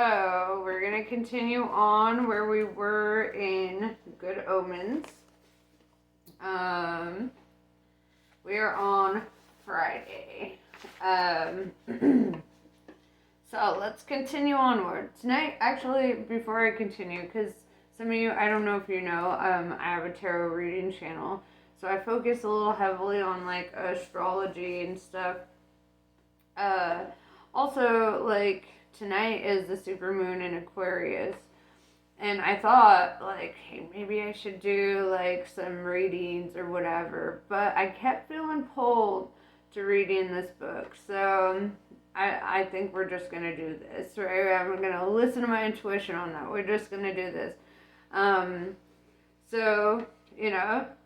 So, we're going to continue on where we were in Good Omens. We are on Friday. So, let's continue onward. Tonight, actually, before I continue, because some of you, I don't know if you know, I have a tarot reading channel. So, I focus a little heavily on, like, astrology and stuff. Also, like, tonight is the supermoon in Aquarius, and I thought, like, hey, maybe I should do, like, some readings or whatever, but I kept feeling pulled to reading this book, so I think we're just going to do this, right? I'm going to listen to my intuition on that. We're just going to do this. So,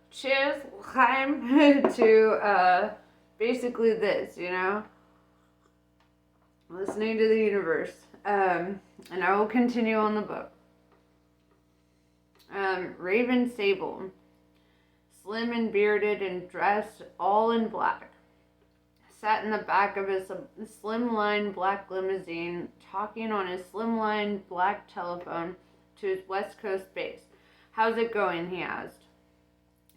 cheers, Chaim, to, basically this, listening to the universe, and I will continue on the book. Raven Sable, slim and bearded and dressed all in black, sat in the back of his slimline black limousine, talking on his slimline black telephone to his West Coast base. "How's it going?" he asked.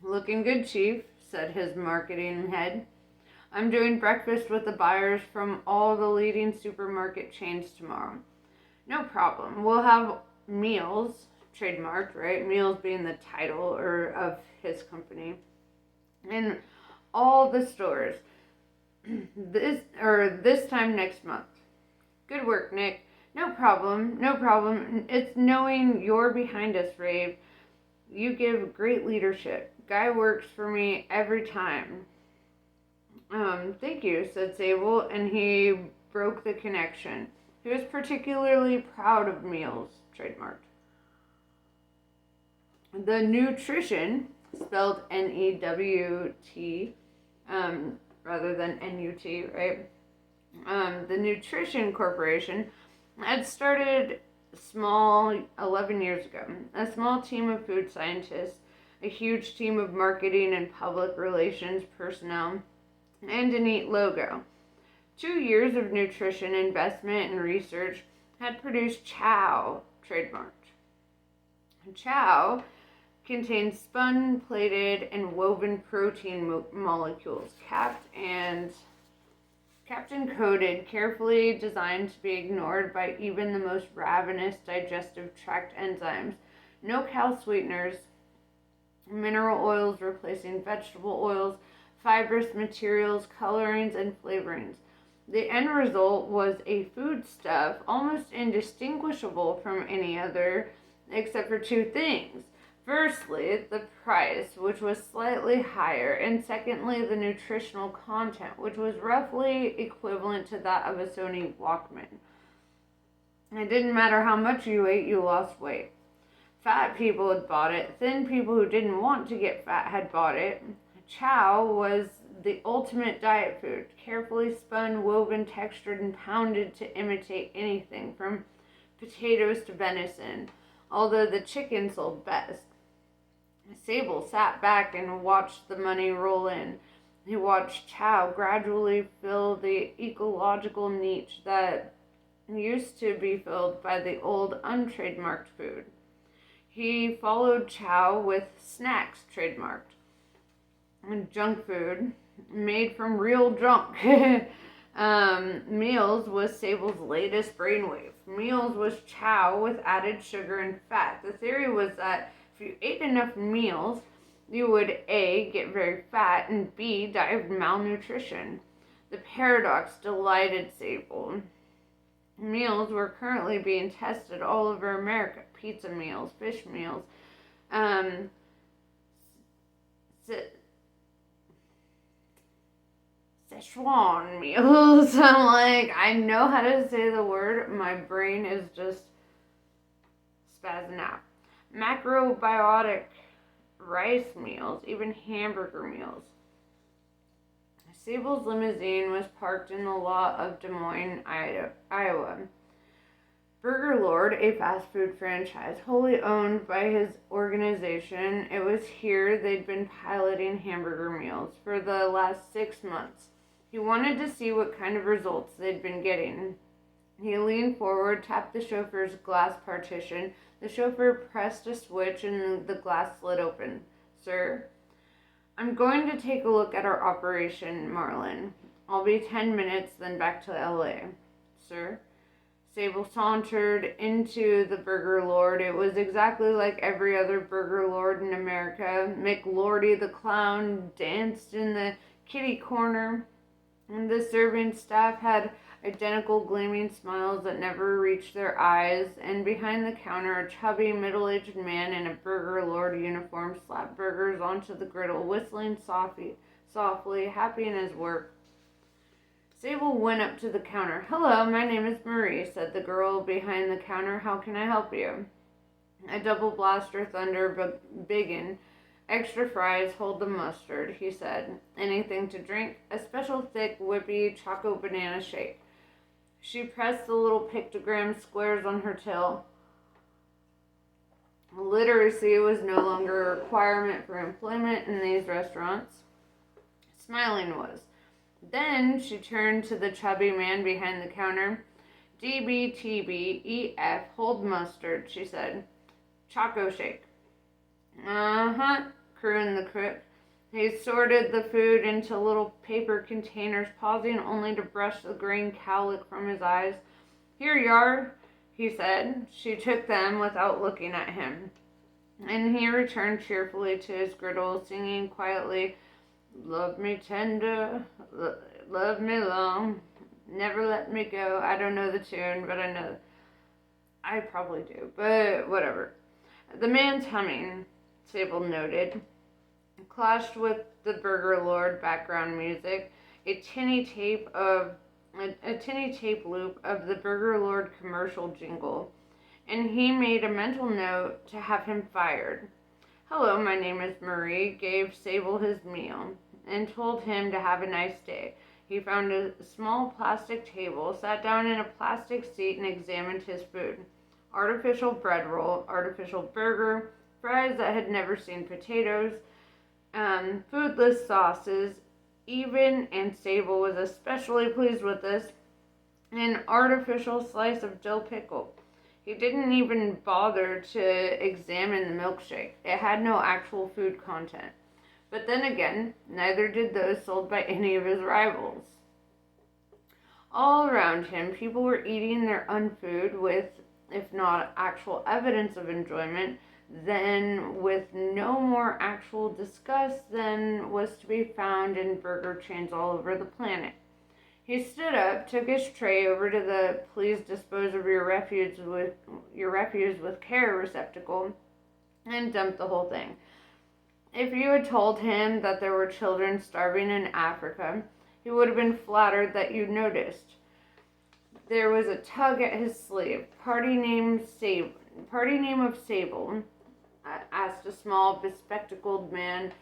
"Looking good, Chief," said his marketing head. "I'm doing breakfast with the buyers from all the leading supermarket chains tomorrow." "No problem. We'll have meals," trademarked, right? Meals being the title of his company. "In all the stores. This time next month." "Good work, Nick." No problem. It's knowing you're behind us, Rave. You give great leadership. Guy works for me every time." "Thank you," said Sable, and he broke the connection. He was particularly proud of meals, trademarked. The nutrition, spelled N-E-W-T, rather than N-U-T, right? The Nutrition Corporation had started small 11 years ago. A small team of food scientists, a huge team of marketing and public relations personnel, and a neat logo. 2 years of nutrition investment and research had produced Chow, trademarked. Chow contains spun, plated, and woven protein molecules, capped and coated, carefully designed to be ignored by even the most ravenous digestive tract enzymes. No cow sweeteners, mineral oils replacing vegetable oils, fibrous materials, colorings, and flavorings. The end result was a foodstuff almost indistinguishable from any other, except for 2 things. Firstly, the price, which was slightly higher, and secondly, the nutritional content, which was roughly equivalent to that of a Sony Walkman. It didn't matter how much you ate, you lost weight. Fat people had bought it. Thin people who didn't want to get fat had bought it. Chow was the ultimate diet food, carefully spun, woven, textured, and pounded to imitate anything from potatoes to venison, although the chicken sold best. Sable sat back and watched the money roll in. He watched Chow gradually fill the ecological niche that used to be filled by the old untrademarked food. He followed Chow with snacks, trademarked, and junk food made from real junk. Meals was Sable's latest brainwave. Meals was Chow with added sugar and fat. The theory was that if you ate enough meals, you would A, get very fat, and B, die of malnutrition. The paradox delighted Sable. Meals were currently being tested all over America. Pizza meals, fish meals, Szechuan meals. I'm like, I know how to say the word. My brain is just spazzing out. Macrobiotic rice meals, even hamburger meals. Sable's limousine was parked in the lot of Des Moines, Iowa. Burger Lord, a fast food franchise wholly owned by his organization, it was here they'd been piloting hamburger meals for the last 6 months. He wanted to see what kind of results they'd been getting. He leaned forward, tapped the chauffeur's glass partition. The chauffeur pressed a switch and the glass slid open. Sir, I'm going to take a look at our operation, Marlin. I'll be 10 minutes, then back to LA. Sir? Sable sauntered into the Burger Lord. It was exactly like every other Burger Lord in America. McLordy the clown danced in the kitty corner, and the serving staff had identical gleaming smiles that never reached their eyes, and behind the counter a chubby middle-aged man in a Burger Lord uniform slapped burgers onto the griddle, whistling softly, happy in his work. Sable went up to the counter. Hello, my name is Marie, said the girl behind the counter. How can I help you? A double blaster thunder biggin. Extra fries, hold the mustard, he said. Anything to drink? A special thick, whippy choco banana shake. She pressed the little pictogram squares on her till. Literacy was no longer a requirement for employment in these restaurants. Smiling was. Then she turned to the chubby man behind the counter. DBTBEF, hold mustard, she said. Choco shake. Uh-huh, crooned the crook. He sorted the food into little paper containers, pausing only to brush the green cowlick from his eyes. Here you are, he said. She took them without looking at him, and he returned cheerfully to his griddle, singing quietly, Love me tender, love me long, never let me go. I don't know the tune, but I know. I probably do, but whatever. The man's humming, Sable noted, clashed with the Burger Lord background music, a tinny tape loop of the Burger Lord commercial jingle, and he made a mental note to have him fired. Hello, my name is Marie, gave Sable his meal, and told him to have a nice day. He found a small plastic table, sat down in a plastic seat, and examined his food. Artificial bread roll, artificial burger, fries that had never seen potatoes, foodless sauces, even, and Sable was especially pleased with this, an artificial slice of dill pickle. He didn't even bother to examine the milkshake. It had no actual food content. But then again, neither did those sold by any of his rivals. All around him, people were eating their unfood with, if not actual evidence of enjoyment, then with no more actual disgust than was to be found in burger chains all over the planet. He stood up, took his tray over to the please dispose of your refuse with care receptacle, and dumped the whole thing. If you had told him that there were children starving in Africa, he would have been flattered that you noticed. There was a tug at his sleeve. Party name of Sable, asked a small, bespectacled man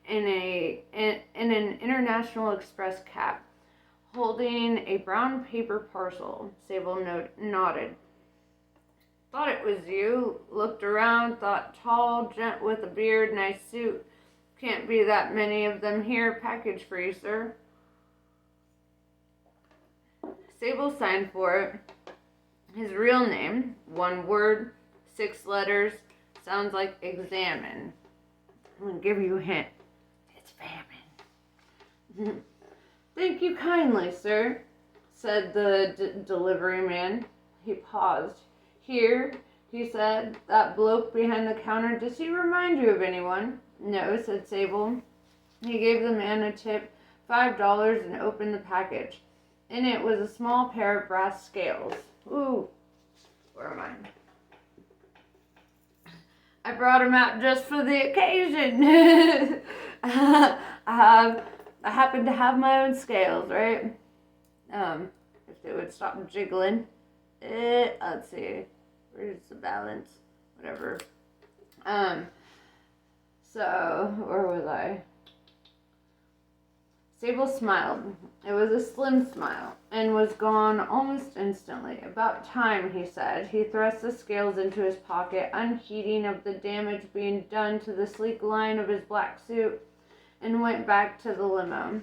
in an International Express cap, holding a brown paper parcel. Sable nodded. Thought it was you. Looked around, thought tall, gent with a beard, nice suit. Can't be that many of them here. Package for you, sir. Sable signed for it. His real name, one word, 6 letters, sounds like examine. I'm going to give you a hint. It's famine. Thank you kindly, sir, said the delivery man. He paused. Here, he said, that bloke behind the counter, does he remind you of anyone? No, said Sable. He gave the man a tip, $5, and opened the package. In it was a small pair of brass scales. Ooh, where am I brought them out just for the occasion. I happen to have my own scales, right? If they would stop jiggling. Let's see. Where's the balance? Whatever. So, where was I? Sable smiled. It was a slim smile, and was gone almost instantly. About time, he said. He thrust the scales into his pocket, unheeding of the damage being done to the sleek line of his black suit, and went back to the limo.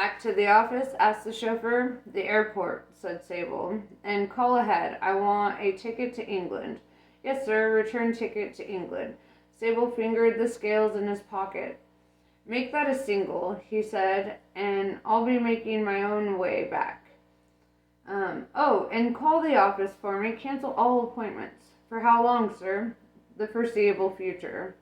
Back to the office, asked the chauffeur. The airport, said Sable. And call ahead. I want a ticket to England. Yes, sir. Return ticket to England. Sable fingered the scales in his pocket. Make that a single, he said, and I'll be making my own way back. And call the office for me. Cancel all appointments. For how long, sir? The foreseeable future.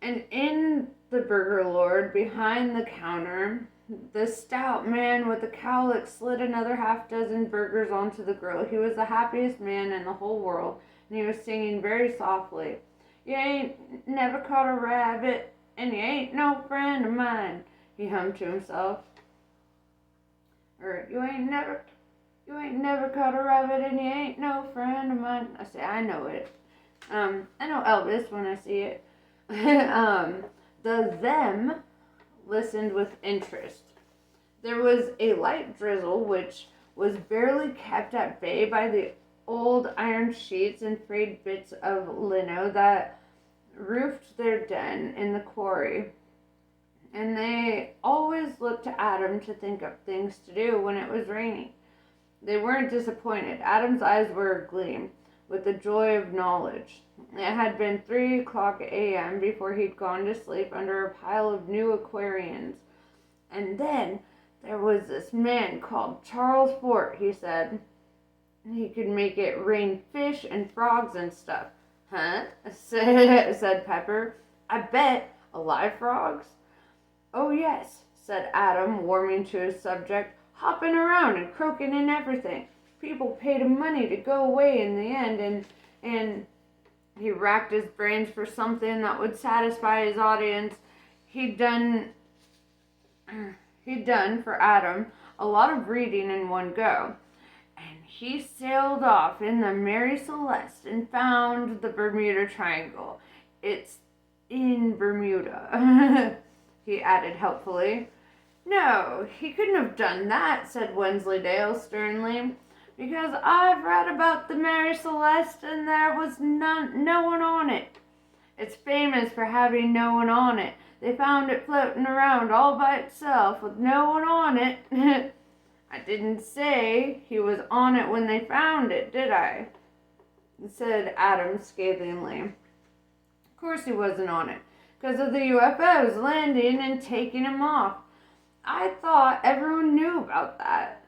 And in the burger lord, behind the counter, the stout man with the cowlick slid another half-dozen burgers onto the grill. He was the happiest man in the whole world, and he was singing very softly. You ain't never caught a rabbit, and you ain't no friend of mine, he hummed to himself. Or, you ain't never caught a rabbit, and you ain't no friend of mine. I say, I know it. I know Elvis when I see it. The them listened with interest. There was a light drizzle which was barely kept at bay by the old iron sheets and frayed bits of lino that roofed their den in the quarry, and they always looked to Adam to think up things to do when it was raining. They weren't disappointed. Adam's eyes were agleam with the joy of knowledge. It had been 3:00 a.m. before he'd gone to sleep under a pile of new aquariums. And then there was this man called Charles Fort, he said. He could make it rain fish and frogs and stuff. Huh? said Pepper. I bet. Alive frogs? Oh, yes, said Adam, warming to his subject. Hopping around and croaking and everything. People paid him money to go away in the end, and he racked his brains for something that would satisfy his audience. He'd done for Adam a lot of reading in one go. And he sailed off in the Mary Celeste and found the Bermuda Triangle. It's in Bermuda, he added helpfully. No, he couldn't have done that, said Wensleydale sternly, because I've read about the Mary Celeste and there was no one on it. It's famous for having no one on it. They found it floating around all by itself with no one on it. I didn't say he was on it when they found it, did I? Said Adam scathingly. Of course he wasn't on it, because of the UFOs landing and taking him off. I thought everyone knew about that.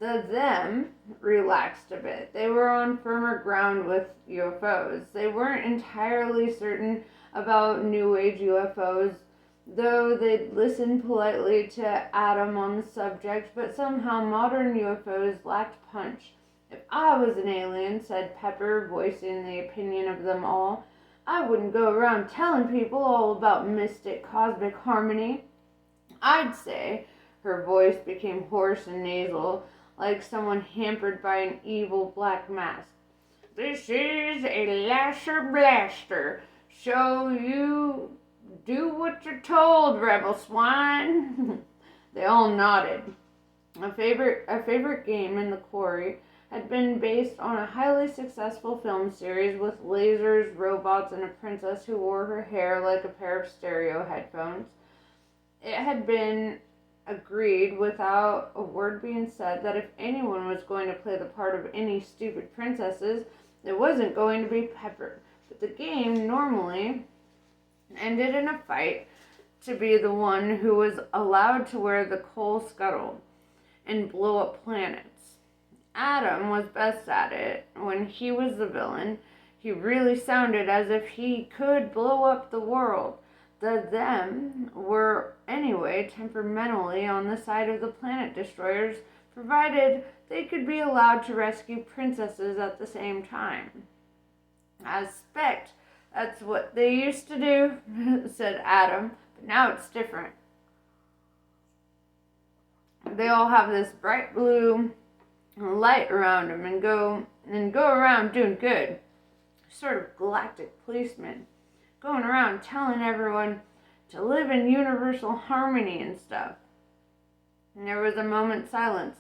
The them relaxed a bit. They were on firmer ground with UFOs. They weren't entirely certain about New Age UFOs, though they'd listened politely to Adam on the subject, but somehow modern UFOs lacked punch. If I was an alien, said Pepper, voicing the opinion of them all, I wouldn't go around telling people all about mystic cosmic harmony. I'd say, her voice became hoarse and nasal, like someone hampered by an evil black mask. This is a lasher blaster. So you do what you're told, rebel swine. They all nodded. A favorite game in the quarry had been based on a highly successful film series with lasers, robots, and a princess who wore her hair like a pair of stereo headphones. It had been agreed without a word being said that if anyone was going to play the part of any stupid princesses, it wasn't going to be Pepper. But the game normally ended in a fight to be the one who was allowed to wear the coal scuttle and blow up planets. Adam was best at it. When he was the villain, he really sounded as if he could blow up the world. The them were anyway temperamentally on the side of the planet destroyers, provided they could be allowed to rescue princesses at the same time. I suspect that's what they used to do, said Adam, but now it's different. They all have this bright blue light around them and go around doing good. Sort of galactic policemen. Going around telling everyone to live in universal harmony and stuff. And there was a moment's silence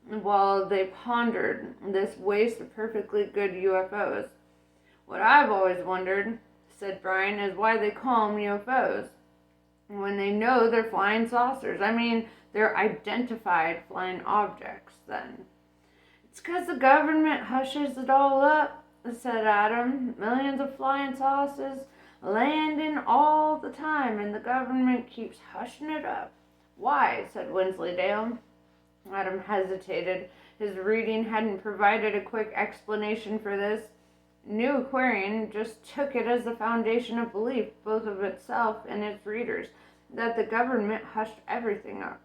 while they pondered this waste of perfectly good UFOs. What I've always wondered, said Brian, is why they call them UFOs. when they know they're flying saucers? I mean, they're identified flying objects then. It's 'cause the government hushes it all up, said Adam. Millions of flying saucers landing all the time, and the government keeps hushing it up. Why? Said Wensleydale. Adam hesitated. His reading hadn't provided a quick explanation for this. New Aquarian just took it as the foundation of belief, both of itself and its readers, that the government hushed everything up.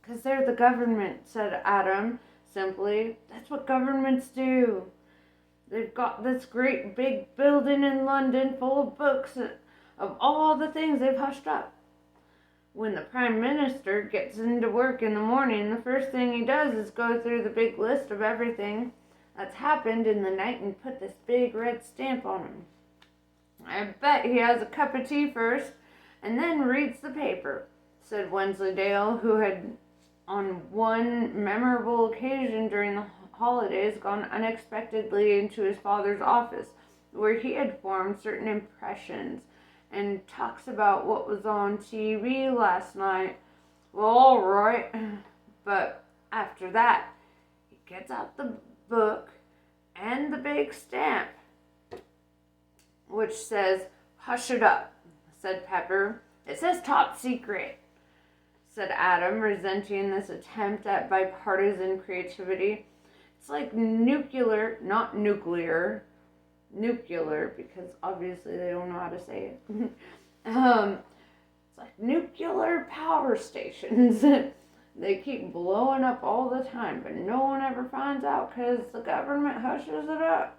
'Cause they're the government, said Adam simply. That's what governments do. They've got this great big building in London full of books of all the things they've hushed up. When the Prime Minister gets into work in the morning, the first thing he does is go through the big list of everything that's happened in the night and put this big red stamp on them. I bet he has a cup of tea first and then reads the paper, said Wensleydale, who had on one memorable occasion during the holidays gone unexpectedly into his father's office, where he had formed certain impressions, and talks about what was on TV last night. Well, all right, but after that, he gets out the book and the big stamp, which says, "Hush it up," said Pepper. "It says top secret," said Adam, resenting this attempt at bipartisan creativity. It's like nuclear, not nuclear, nuclear, because obviously they don't know how to say it. It's like nuclear power stations. They keep blowing up all the time, but no one ever finds out because the government hushes it up.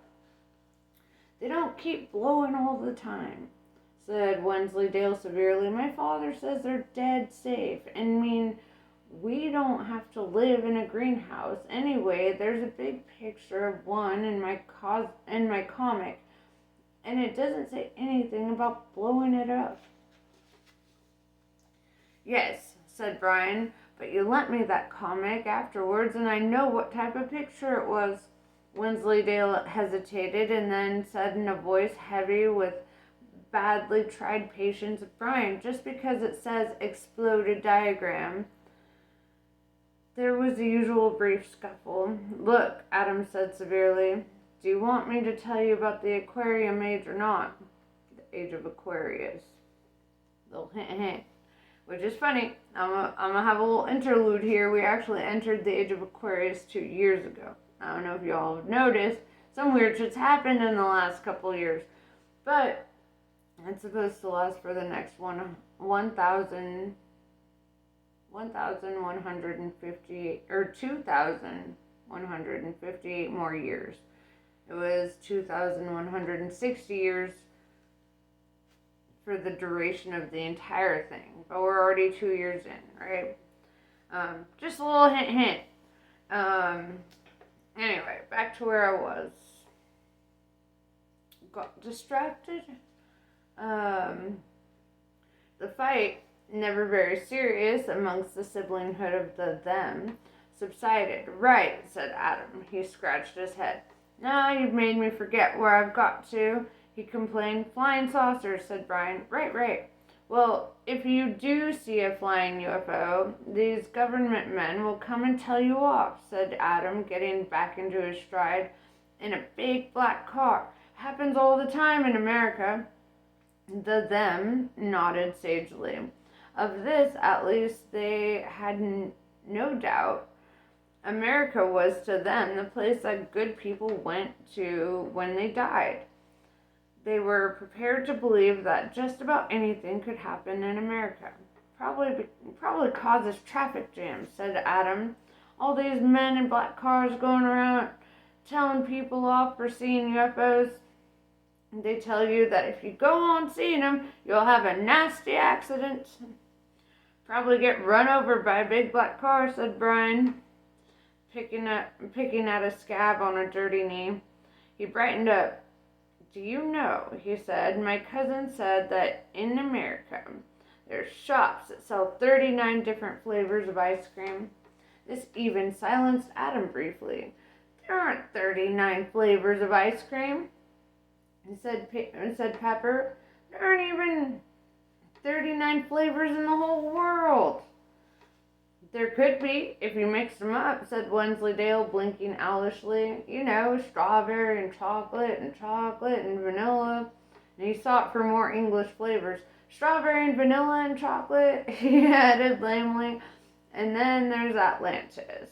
They don't keep blowing all the time, said Wensleydale severely. My father says they're dead safe. And we don't have to live in a greenhouse. Anyway, there's a big picture of one in my comic, and it doesn't say anything about blowing it up. Yes, said Brian, but you lent me that comic afterwards, and I know what type of picture it was. Wensleydale hesitated and then said in a voice heavy with badly tried patience, Brian, just because it says exploded diagram. There was the usual brief scuffle. Look, Adam said severely, do you want me to tell you about the aquarium age or not? The age of Aquarius. Little hint. Which is funny. I'm gonna have a little interlude here. We actually entered the age of Aquarius 2 years ago. I don't know if you all have noticed. Some weird shit's happened in the last couple of years. But it's supposed to last for the next 1,158 or 2,158 more years. It was 2,160 years for the duration of the entire thing, but we're already 2 years in, right? Just a little hint. Anyway, back to where I was. Got distracted. The fight, never very serious amongst the siblinghood of the them, subsided. Right, said Adam. He scratched his head. Now you've made me forget where I've got to, he complained. Flying saucers, said Brian. Right. Well, if you do see a flying UFO, these government men will come and tell you off, said Adam, getting back into his stride. In a big black car. Happens all the time in America. The them nodded sagely. Of this, at least, they had no doubt. America was to them the place that good people went to when they died. They were prepared to believe that just about anything could happen in America. Probably causes traffic jams, said Adam. All these men in black cars going around telling people off for seeing UFOs. They tell you that if you go on seeing them, you'll have a nasty accident. Probably get run over by a big black car, said Brian, picking at a scab on a dirty knee. He brightened up. Do you know, he said, my cousin said that in America, there's shops that sell 39 different flavors of ice cream. This even silenced Adam briefly. There aren't 39 flavors of ice cream, said Pepper. There aren't even 39 flavors in the whole world. There could be, if you mix them up, said Wensleydale, blinking owlishly. You know, strawberry and chocolate and vanilla. And he sought for more English flavors. Strawberry and vanilla and chocolate, he added lamely. And then there's Atlantis,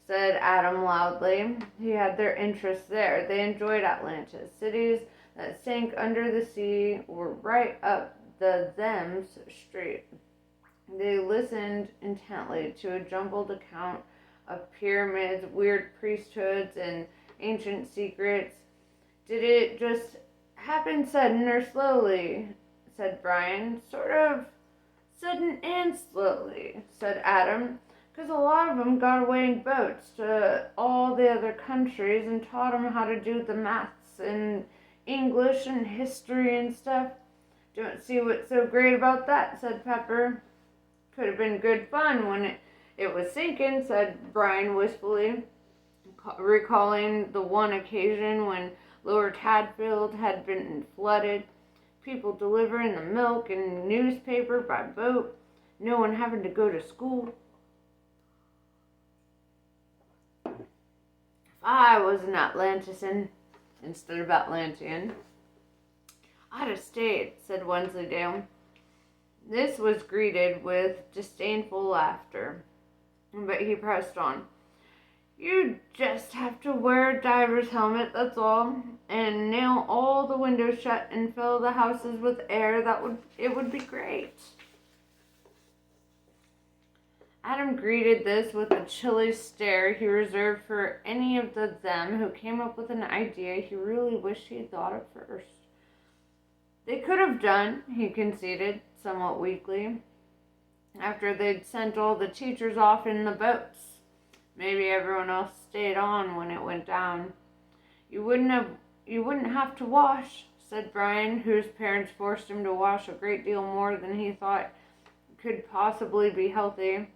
said Adam loudly. He had their interest there. They enjoyed Atlantis. Cities that sank under the sea were right up the them's street. They listened intently to a jumbled account of pyramids, weird priesthoods, and ancient secrets. Did it just happen sudden or slowly? Said Brian. Sort of sudden and slowly, said Adam, because a lot of them got away in boats to all the other countries and taught them how to do the maths and English and history and stuff. Don't see what's so great about that, said Pepper. Could have been good fun when it was sinking, said Brian wistfully, recalling the one occasion when Lower Tadfield had been flooded. People delivering the milk and newspaper by boat. No one having to go to school. If I was an Atlantean instead of Atlantean, I'd have stayed, said Wensleydale. This was greeted with disdainful laughter, but he pressed on. You just have to wear a diver's helmet, that's all, and nail all the windows shut and fill the houses with air. It would be great. Adam greeted this with a chilly stare he reserved for any of them who came up with an idea he really wished he'd thought of first. They could have done, he conceded, somewhat weakly, after they'd sent all the teachers off in the boats. Maybe everyone else stayed on when it went down. You wouldn't have to wash, said Brian, whose parents forced him to wash a great deal more than he thought could possibly be healthy.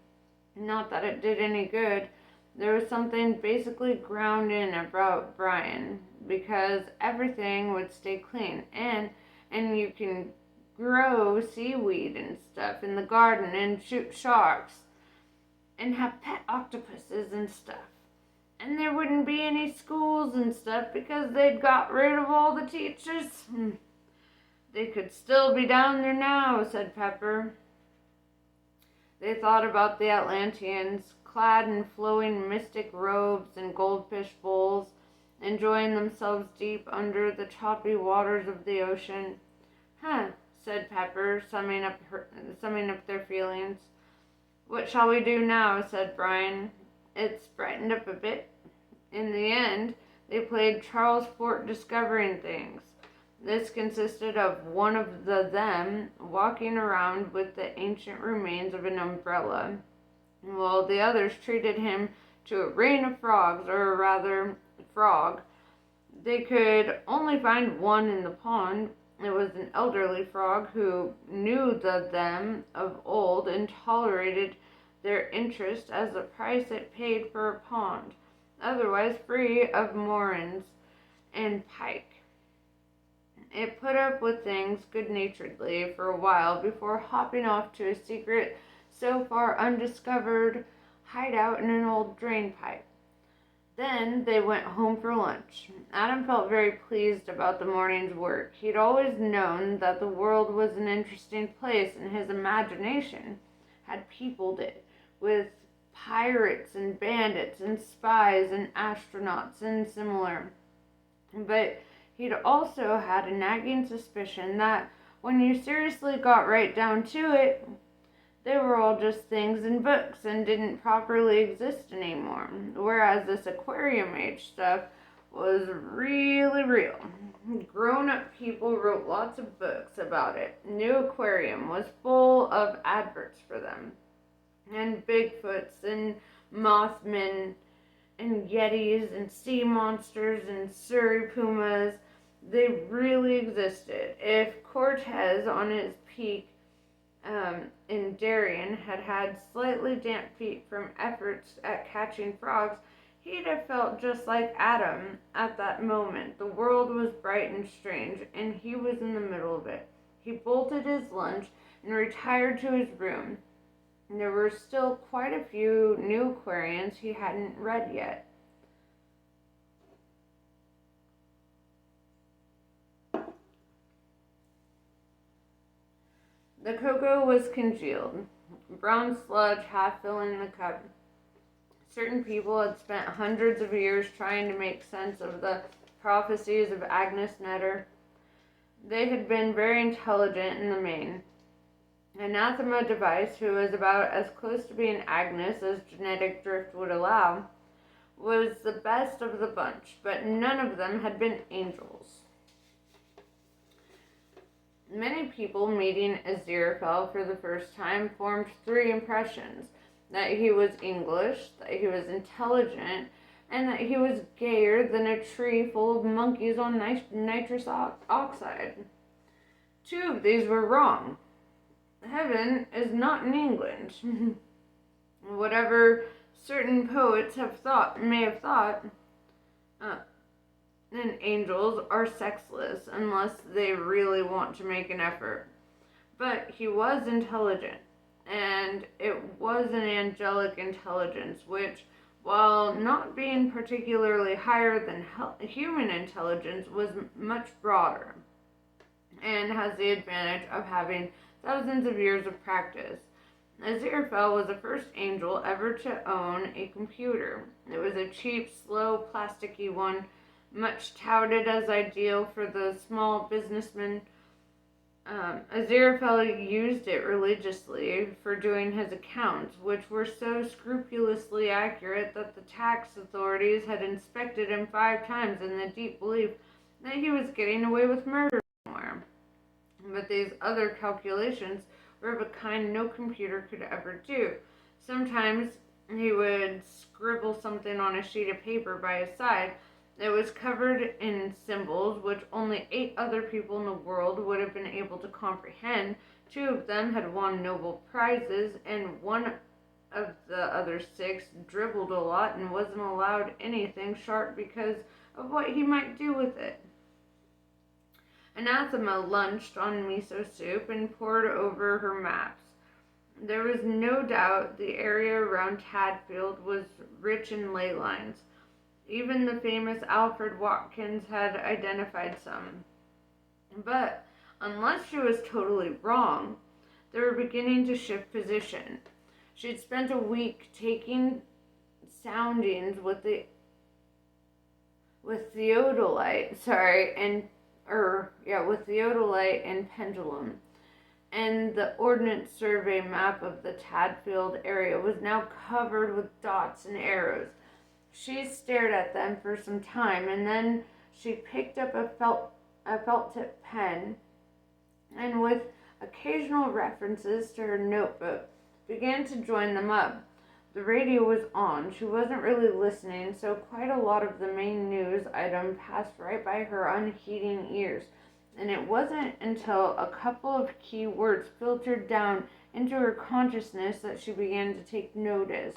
Not that it did any good. There was something basically ground in about Brian, because everything would stay clean, and you can grow seaweed and stuff in the garden and shoot sharks and have pet octopuses and stuff. And there wouldn't be any schools and stuff because they'd got rid of all the teachers. They could still be down there now, said Pepper. They thought about the Atlanteans, clad in flowing mystic robes and goldfish bowls, enjoying themselves deep under the choppy waters of the ocean. Huh, said Pepper, summing up their feelings. What shall we do now, said Brian. It's brightened up a bit. In the end, they played Charles Fort Discovering Things. This consisted of one of them walking around with the ancient remains of an umbrella, while the others treated him to a rain of frogs, or rather, frog. They could only find one in the pond. It was an elderly frog who knew them of old and tolerated their interest as the price it paid for a pond, otherwise free of moorings and pike. It put up with things good-naturedly for a while before hopping off to a secret, so far undiscovered, hideout in an old drain pipe. Then they went home for lunch. Adam felt very pleased about the morning's work. He'd always known that the world was an interesting place, and his imagination had peopled it with pirates and bandits and spies and astronauts and similar. But he'd also had a nagging suspicion that when you seriously got right down to it, they were all just things in books and didn't properly exist anymore. Whereas this aquarium age stuff was really real. Grown-up people wrote lots of books about it. New Aquarium was full of adverts for them. And Bigfoots and Mothmen and Yetis and sea monsters and Surrey pumas. They really existed. If Cortez on his peak in Darien had slightly damp feet from efforts at catching frogs, he'd have felt just like Adam at that moment. The world was bright and strange, and he was in the middle of it. He bolted his lunch and retired to his room. There were still quite a few new Aquarians he hadn't read yet. The cocoa was congealed, brown sludge half filling the cup. Certain people had spent hundreds of years trying to make sense of the prophecies of Agnes Netter. They had been very intelligent in the main. Anathema Device, who was about as close to being Agnes as genetic drift would allow, was the best of the bunch, but none of them had been angels. Many people meeting Aziraphale for the first time formed three impressions: that he was English, that he was intelligent, and that he was gayer than a tree full of monkeys on nitrous oxide. Two of these were wrong. Heaven is not in England. Whatever certain poets may have thought, and angels are sexless unless they really want to make an effort. But he was intelligent, and it was an angelic intelligence, which, while not being particularly higher than human intelligence, was much broader, and has the advantage of having thousands of years of practice. Aziraphale was the first angel ever to own a computer. It was a cheap, slow, plasticky one, much touted as ideal for the small businessman. Aziraphale used it religiously for doing his accounts, which were so scrupulously accurate that the tax authorities had inspected him 5 times in the deep belief that he was getting away with murder somewhere. But these other calculations were of a kind no computer could ever do. Sometimes he would scribble something on a sheet of paper by his side. It was covered in symbols which only 8 other people in the world would have been able to comprehend. 2 of them had won Nobel Prizes, and one of the other 6 dribbled a lot and wasn't allowed anything sharp because of what he might do with it. Anathema lunched on miso soup and pored over her maps. There was no doubt the area around Tadfield was rich in ley lines. Even the famous Alfred Watkins had identified some. But unless she was totally wrong, they were beginning to shift position. She'd spent a week taking soundings with theodolite, with theodolite and pendulum, and the Ordnance Survey map of the Tadfield area was now covered with dots and arrows. She stared at them for some time, and then she picked up a felt-tip pen, and with occasional references to her notebook, began to join them up. The radio was on. She wasn't really listening, so quite a lot of the main news item passed right by her unheeding ears, and it wasn't until a couple of key words filtered down into her consciousness that she began to take notice.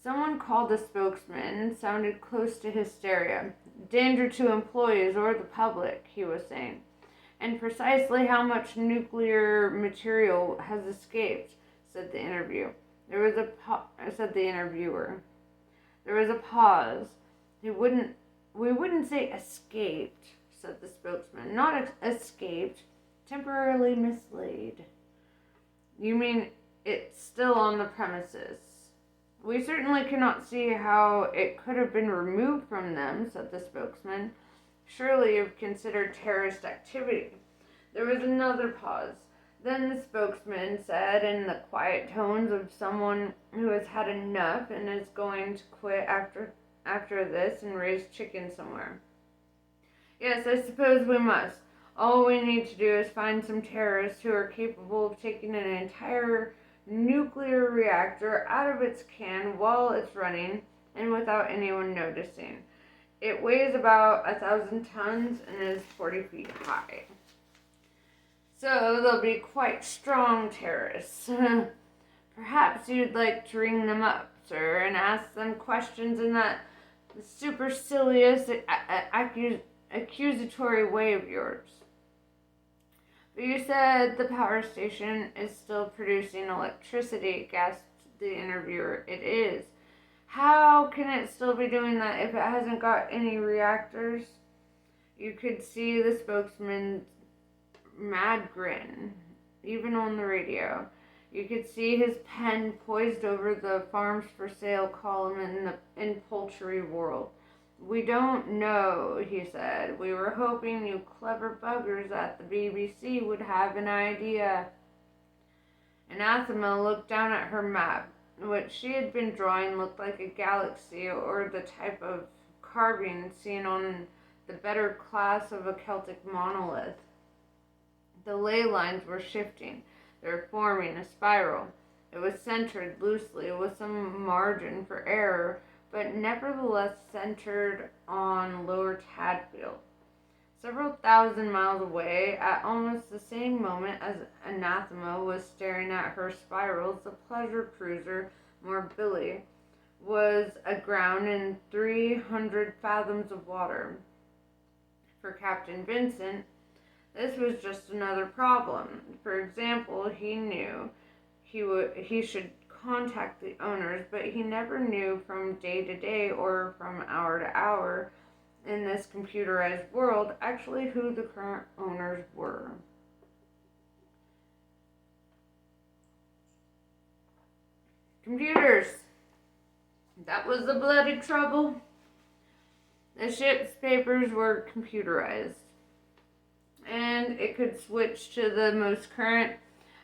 Someone called the spokesman, sounded close to hysteria. "Danger to employees or the public," he was saying. "And precisely how much nuclear material has escaped?" said the interviewer. There was a pause. We wouldn't say escaped, said the spokesman. "Not escaped, temporarily mislaid." "You mean it's still on the premises?" "We certainly cannot see how it could have been removed from them," said the spokesman. "Surely you've considered terrorist activity." There was another pause. Then the spokesman said, in the quiet tones of someone who has had enough and is going to quit after this and raise chicken somewhere, "Yes, I suppose we must. All we need to do is find some terrorists who are capable of taking an entire nuclear reactor out of its can while it's running and without anyone noticing. It weighs about 1,000 tons and is 40 feet high. So they'll be quite strong terrorists. Perhaps you'd like to ring them up, sir, and ask them questions in that supercilious, accusatory way of yours." But you said the power station is still producing electricity, gasped the interviewer. It is. How can it still be doing that if it hasn't got any reactors? You could see the spokesman's mad grin, even on the radio. You could see his pen poised over the farms for sale column in Poultry World. We don't know, he said. We were hoping you clever buggers at the BBC would have an idea. Anathema looked down at her map. What she had been drawing looked like a galaxy or the type of carving seen on the better class of a Celtic monolith. The ley lines were shifting. They were forming a spiral. It was centered loosely with some margin for error, but nevertheless centered on Lower Tadfield. Several thousand miles away, at almost the same moment as Anathema was staring at her spirals, the pleasure cruiser Morbilli was aground in 300 fathoms of water. For Captain Vincent, this was just another problem. For example, he knew he should contact the owners, but he never knew from day to day or from hour to hour in this computerized world actually who the current owners were. Computers. That was the bloody trouble. The ship's papers were computerized, and it could switch to the most current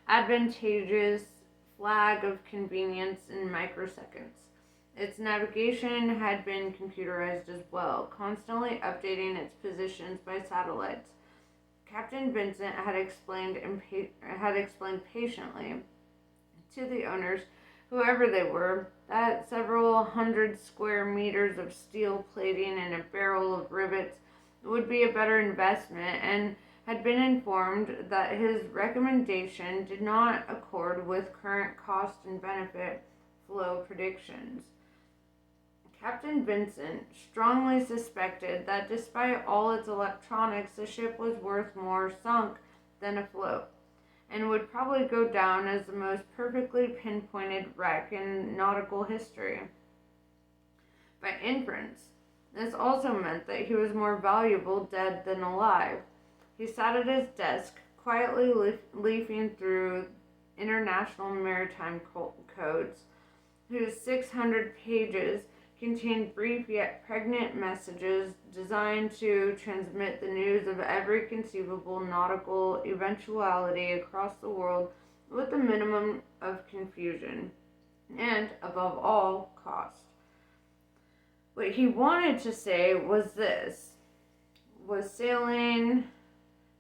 advantageous flag of convenience in microseconds. Its navigation had been computerized as well, constantly updating its positions by satellites. Captain Vincent had explained patiently to the owners, whoever they were, that several hundred square meters of steel plating and a barrel of rivets would be a better investment, and had been informed that his recommendation did not accord with current cost and benefit flow predictions. Captain Vincent strongly suspected that despite all its electronics, the ship was worth more sunk than afloat, and would probably go down as the most perfectly pinpointed wreck in nautical history. By inference, this also meant that he was more valuable dead than alive. He sat at his desk, quietly leafing through international maritime codes, whose 600 pages contained brief yet pregnant messages designed to transmit the news of every conceivable nautical eventuality across the world with the minimum of confusion and, above all, cost. What he wanted to say was this: was sailing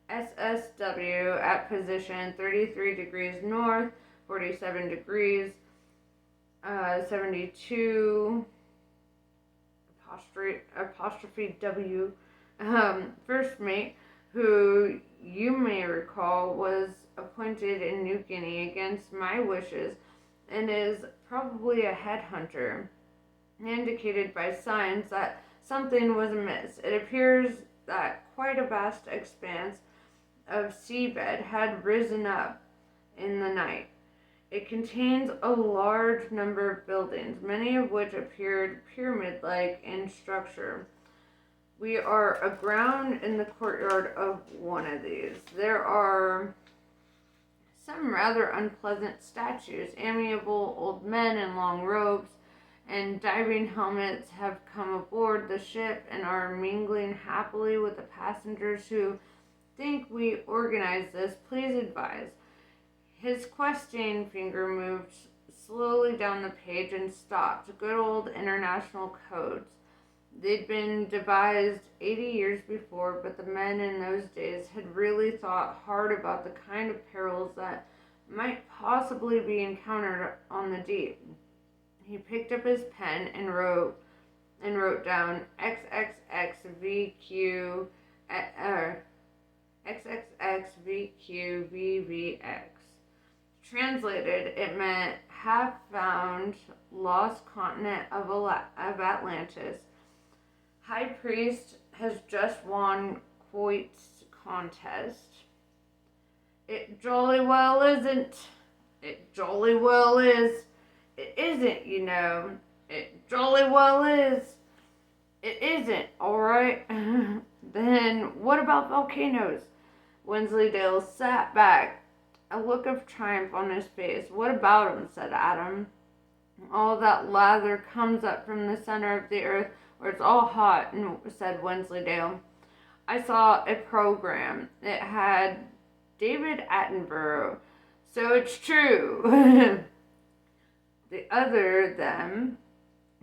SSW at position 33 degrees north, 47 degrees, 72 apostrophe W, first mate, who you may recall was appointed in New Guinea against my wishes and is probably a headhunter, indicated by signs that something was amiss. It appears that quite a vast expanse of seabed had risen up in the night. It contains a large number of buildings, many of which appeared pyramid-like in structure. We are aground in the courtyard of one of these. There are some rather unpleasant statues. Amiable old men in long robes and diving helmets have come aboard the ship and are mingling happily with the passengers who think we organized this. Please advise. His questing finger moved slowly down the page and stopped. Good old international codes. They'd been devised 80 years before, but the men in those days had really thought hard about the kind of perils that might possibly be encountered on the deep. He picked up his pen and wrote down XXXVQ XXXVQVVX. Translated, it meant half-found lost continent of Atlantis. High Priest has just won Quoit's contest. It jolly well isn't. It jolly well is. It isn't, you know. It jolly well is. It isn't, alright? Then what about volcanoes? Wensleydale sat back, a look of triumph on his face. What about 'em? Said Adam. All that lather comes up from the center of the earth where it's all hot, said Wensleydale. I saw a program. It had David Attenborough. So it's true. The other them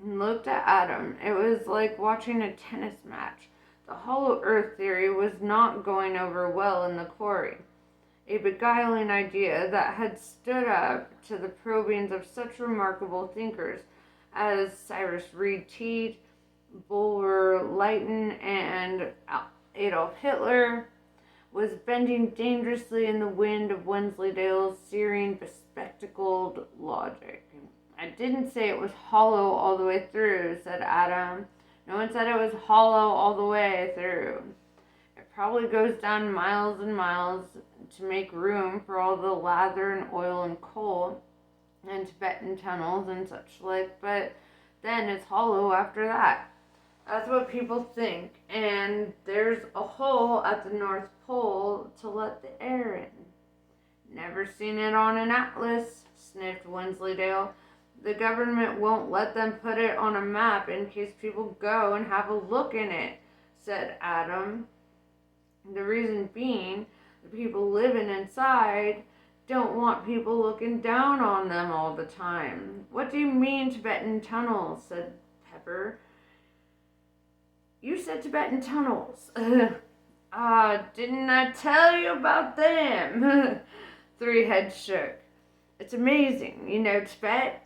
looked at Adam. It was like watching a tennis match. The hollow earth theory was not going over well in the quarry. A beguiling idea that had stood up to the probings of such remarkable thinkers as Cyrus Reed Teed, Bulwer Lytton, and Adolf Hitler was bending dangerously in the wind of Wensleydale's searing, bespectacled logic. I didn't say it was hollow all the way through, said Adam. No one said it was hollow all the way through. It probably goes down miles and miles to make room for all the lather and oil and coal and Tibetan tunnels and such like, but then it's hollow after that. That's what people think, and there's a hole at the North Pole to let the air in. Never seen it on an atlas, sniffed Wensleydale. The government won't let them put it on a map in case people go and have a look in it, said Adam. The reason being, the people living inside don't want people looking down on them all the time. What do you mean Tibetan tunnels, said Pepper. You said Tibetan tunnels. Didn't I tell you about them? Three heads shook. It's amazing, you know Tibet?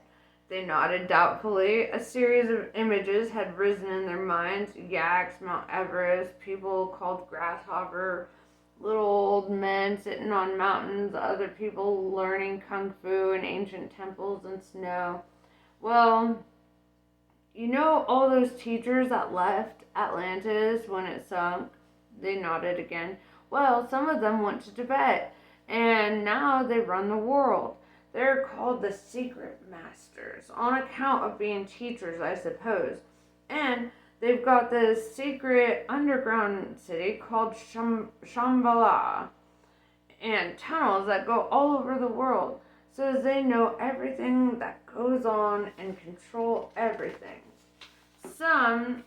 They nodded doubtfully. A series of images had risen in their minds. Yaks, Mount Everest, people called grasshopper, little old men sitting on mountains, other people learning kung fu in ancient temples and snow. Well, you know all those teachers that left Atlantis when it sunk? They nodded again. Well, some of them went to Tibet, and now they run the world. They're called the Secret Masters, on account of being teachers, I suppose. And they've got this secret underground city called Shambhala, and tunnels that go all over the world, so they know everything that goes on and control everything. Some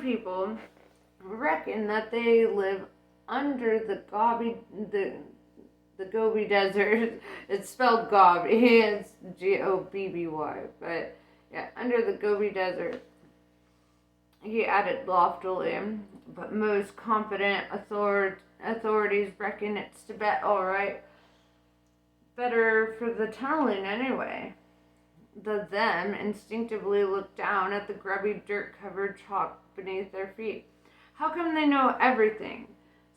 people reckon that they live under the Gobi Desert. It's spelled Gobi. It's Gobby, but yeah, under the Gobi Desert. He added loftily, but most competent authorities reckon it's Tibet, all right. Better for the tunneling anyway. The them instinctively looked down at the grubby dirt-covered chalk beneath their feet. How come they know everything?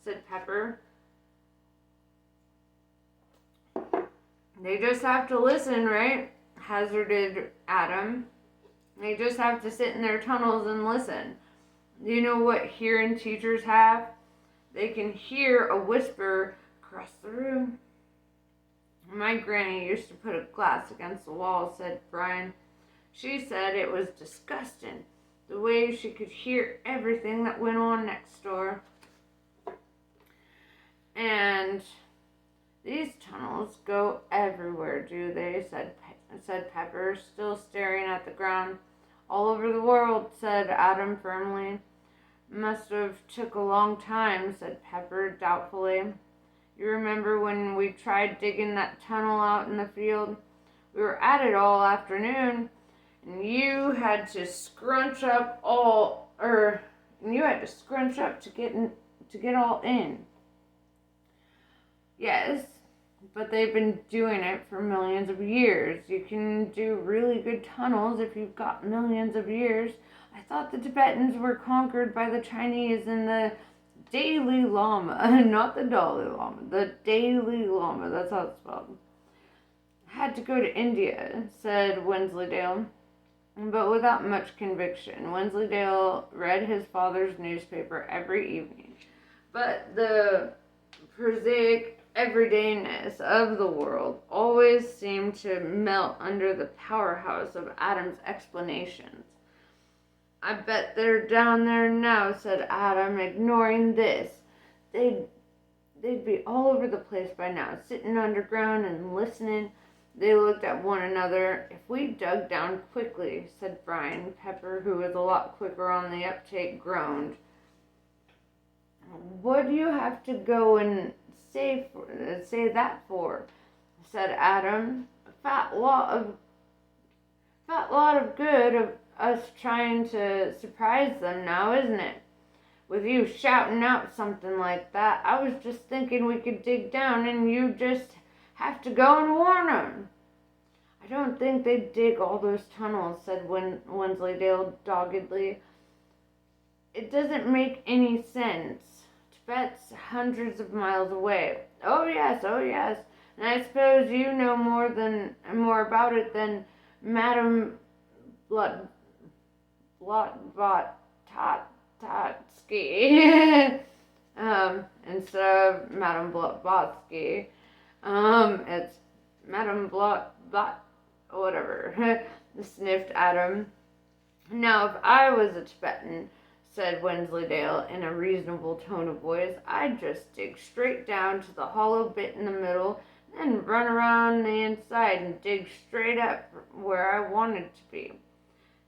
Said Pepper. They just have to listen, right? Hazarded Adam. They just have to sit in their tunnels and listen. Do you know what hearing teachers have? They can hear a whisper across the room. My granny used to put a glass against the wall, said Brian. She said it was disgusting, the way she could hear everything that went on next door. And these tunnels go everywhere, do they? said Pepper, still staring at the ground. All over the world, said Adam firmly. Must have took a long time, said Pepper doubtfully. You remember when we tried digging that tunnel out in the field? We were at it all afternoon, and you had to scrunch up to get all in. Yes, but they've been doing it for millions of years. You can do really good tunnels if you've got millions of years. I thought the Tibetans were conquered by the Chinese and the Dalai Lama, not the Dalai Lama, the Dalai Lama, that's how it's spelled. Had to go to India, said Wensleydale, but without much conviction. Wensleydale read his father's newspaper every evening, but the prosaic everydayness of the world always seemed to melt under the powerhouse of Adam's explanations. "I bet they're down there now," said Adam, ignoring this. They'd be all over the place by now, sitting underground and listening." They looked at one another. "If we dug down quickly," said Brian. Pepper, who was a lot quicker on the uptake, groaned. "What do you have to go and say that for?" said Adam. Fat lot of good of us trying to surprise them now, isn't it? With you shouting out something like that, I was just thinking we could dig down and you just have to go and warn them." "I don't think they'd dig all those tunnels," said Wensleydale doggedly. "It doesn't make any sense. Tibet's hundreds of miles away." Oh yes, and I suppose you know more about it than Madame Blavatsky." Instead of Madame Blavatsky, it's Madame whatever, sniffed Adam. "Now, if I was a Tibetan," said Wensleydale in a reasonable tone of voice, "I'd just dig straight down to the hollow bit in the middle, then run around the inside and dig straight up where I wanted to be."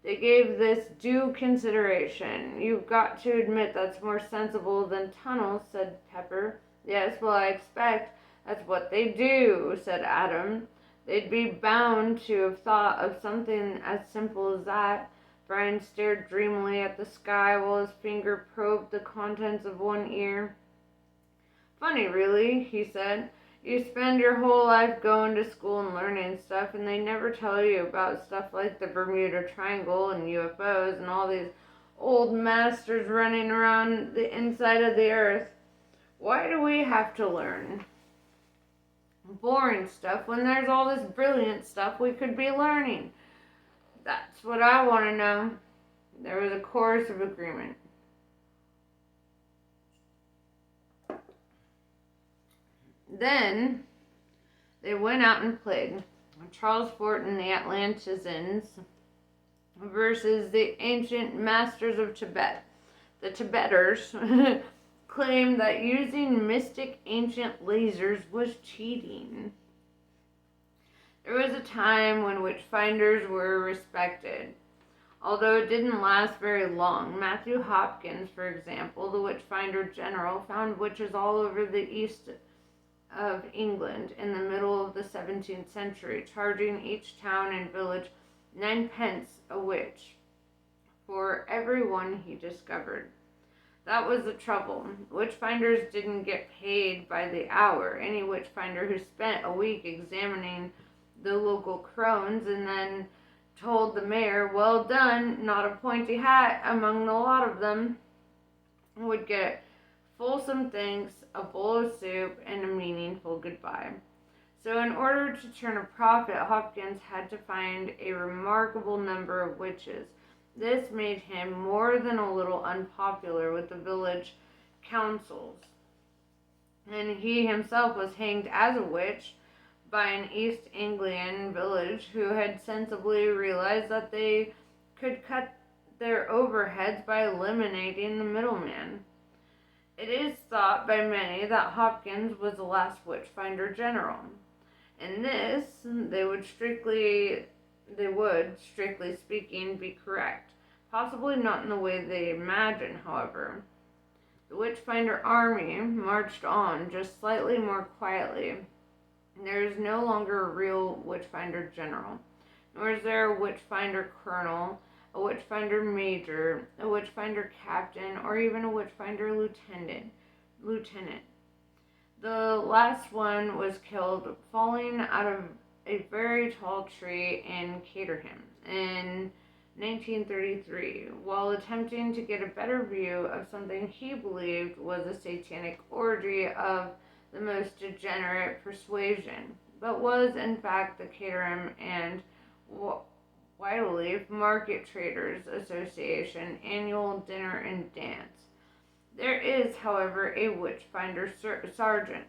They gave this due consideration. "You've got to admit that's more sensible than tunnels," said Pepper. "Yes, well, I expect that's what they do," said Adam. "They'd be bound to have thought of something as simple as that." Brian stared dreamily at the sky while his finger probed the contents of one ear. "Funny, really," he said. "You spend your whole life going to school and learning stuff, and they never tell you about stuff like the Bermuda Triangle and UFOs and all these old masters running around the inside of the earth. Why do we have to learn boring stuff when there's all this brilliant stuff we could be learning? That's what I want to know." There was a chorus of agreement. Then they went out and played. Charles Fort and the Atlanteans versus the ancient masters of Tibet. The Tibeters claimed that using mystic ancient lasers was cheating. There was a time when witchfinders were respected, although it didn't last very long. Matthew Hopkins, for example, the witchfinder general, found witches all over the east of England in the middle of the 17th century, charging each town and village 9 pence a witch for every one he discovered. That was the trouble. Witchfinders didn't get paid by the hour. Any witchfinder who spent a week examining the local crones and then told the mayor, "Well done, not a pointy hat among the lot of them," would get fulsome thanks, a bowl of soup, and a meaningful goodbye. So in order to turn a profit, Hopkins had to find a remarkable number of witches. This made him more than a little unpopular with the village councils, and he himself was hanged as a witch by an East Anglian village who had sensibly realized that they could cut their overheads by eliminating the middleman. It is thought by many that Hopkins was the last witchfinder general. In this, they would, strictly speaking, be correct. Possibly not in the way they imagine, however. The witchfinder army marched on, just slightly more quietly. There is no longer a real witchfinder general, nor is there a witchfinder colonel, a witchfinder major, a witchfinder captain, or even a witchfinder lieutenant. The last one was killed falling out of a very tall tree in Caterham in 1933, while attempting to get a better view of something he believed was a satanic orgy of the most degenerate persuasion, but was in fact the Caterham and Whiteleaf Market Traders Association annual dinner and dance. There is, however, a witchfinder sergeant.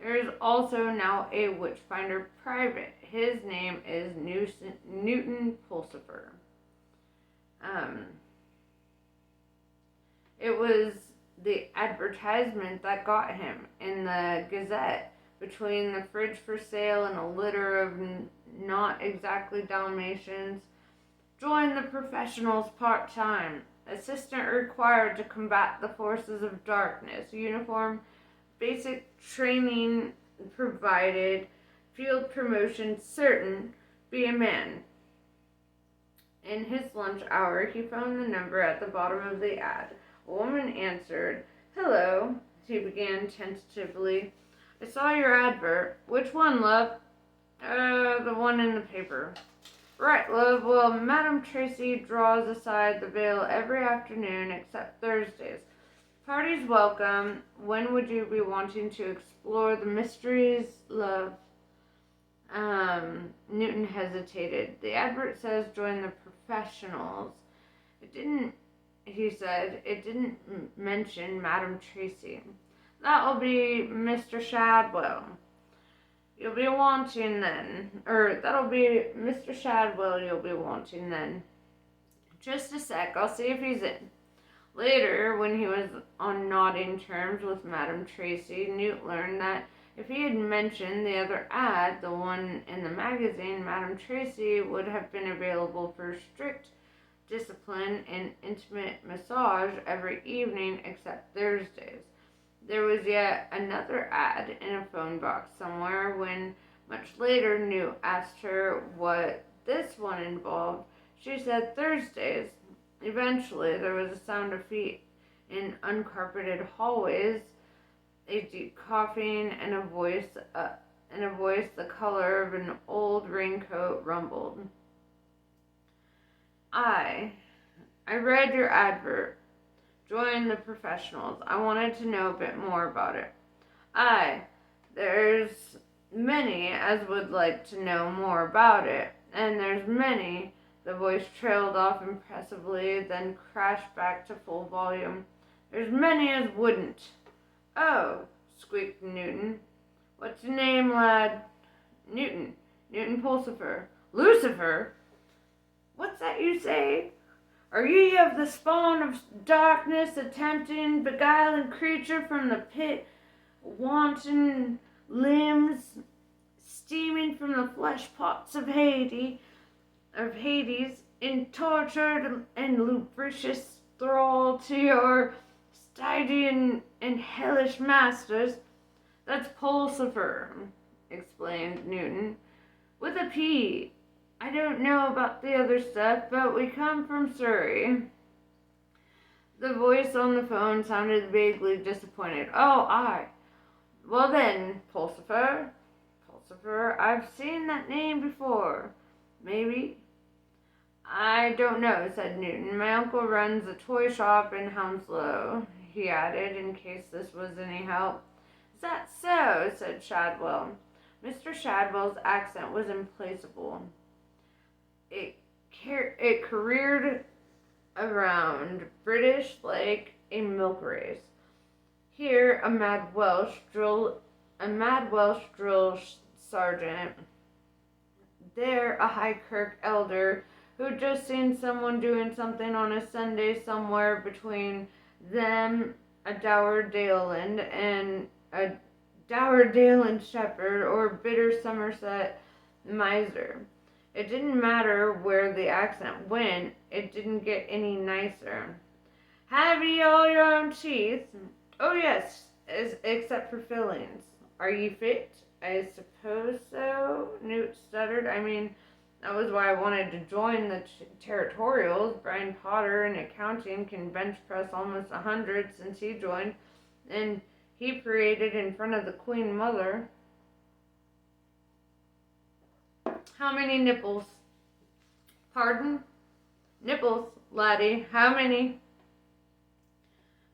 There is also now a Witchfinder private. His name is Newton Pulsifer. It was the advertisement that got him in the Gazette between the fridge for sale and a litter of not exactly Dalmatians. Join the professionals part-time. Assistant required to combat the forces of darkness. Uniform, basic training provided. Field promotion certain. Be a man. In his lunch hour, he phoned the number at the bottom of the ad. A woman answered. Hello, he began tentatively. I saw your advert. Which one, love? The one in the paper. Right, love. Well, Madame Tracy draws aside the veil every afternoon except Thursdays. Parties welcome. When would you be wanting to explore the mysteries, love? Newton hesitated. The advert says join the professionals. He said, it didn't mention Madame Tracy. That'll be Mr. Shadwell. You'll be wanting then. That'll be Mr. Shadwell you'll be wanting then. Just a sec, I'll see if he's in. Later, when he was on nodding terms with Madame Tracy, Newt learned that if he had mentioned the other ad, the one in the magazine, Madame Tracy would have been available for strict discipline and intimate massage every evening except Thursdays. There was yet another ad in a phone box somewhere when, much later, Newt asked her what this one involved. She said Thursdays. Eventually, there was a sound of feet in uncarpeted hallways, a deep coughing, and a voice the color of an old raincoat rumbled. I read your advert. Join the professionals. I wanted to know a bit more about it. There's many as would like to know more about it, and there's many. The voice trailed off impressively, then crashed back to full volume. There's many as wouldn't. Oh, squeaked Newton. What's your name, lad? Newton Pulsifer. Lucifer? What's that you say? Are ye of the spawn of darkness, a tempting, beguiling creature from the pit, wanton limbs, steaming from the flesh pots of Hades, in tortured and lubricious thrall to your Stygian and hellish masters? That's Pulsifer, explained Newton, with a P. I don't know about the other stuff, but we come from Surrey. The voice on the phone sounded vaguely disappointed. Oh, aye. Well then, Pulsifer, I've seen that name before. Maybe. I don't know, said Newton. My uncle runs a toy shop in Hounslow, he added, in case this was any help. Is that so? Said Shadwell. Mr. Shadwell's accent was implacable. It careered around British like a milk race. Here, a mad Welsh drill sergeant. There, a High Kirk elder who'd just seen someone doing something on a Sunday somewhere between them, a Dower Daleland shepherd, or bitter Somerset miser. It didn't matter where the accent went, it didn't get any nicer. Have ye all your own teeth? Oh yes, except for fillings. Are ye fit? I suppose so, Newt stuttered. I mean, that was why I wanted to join the territorials. Brian Potter in accounting can bench press almost 100 since he joined, and he paraded in front of the Queen Mother. How many nipples? Pardon? Nipples, laddie. How many?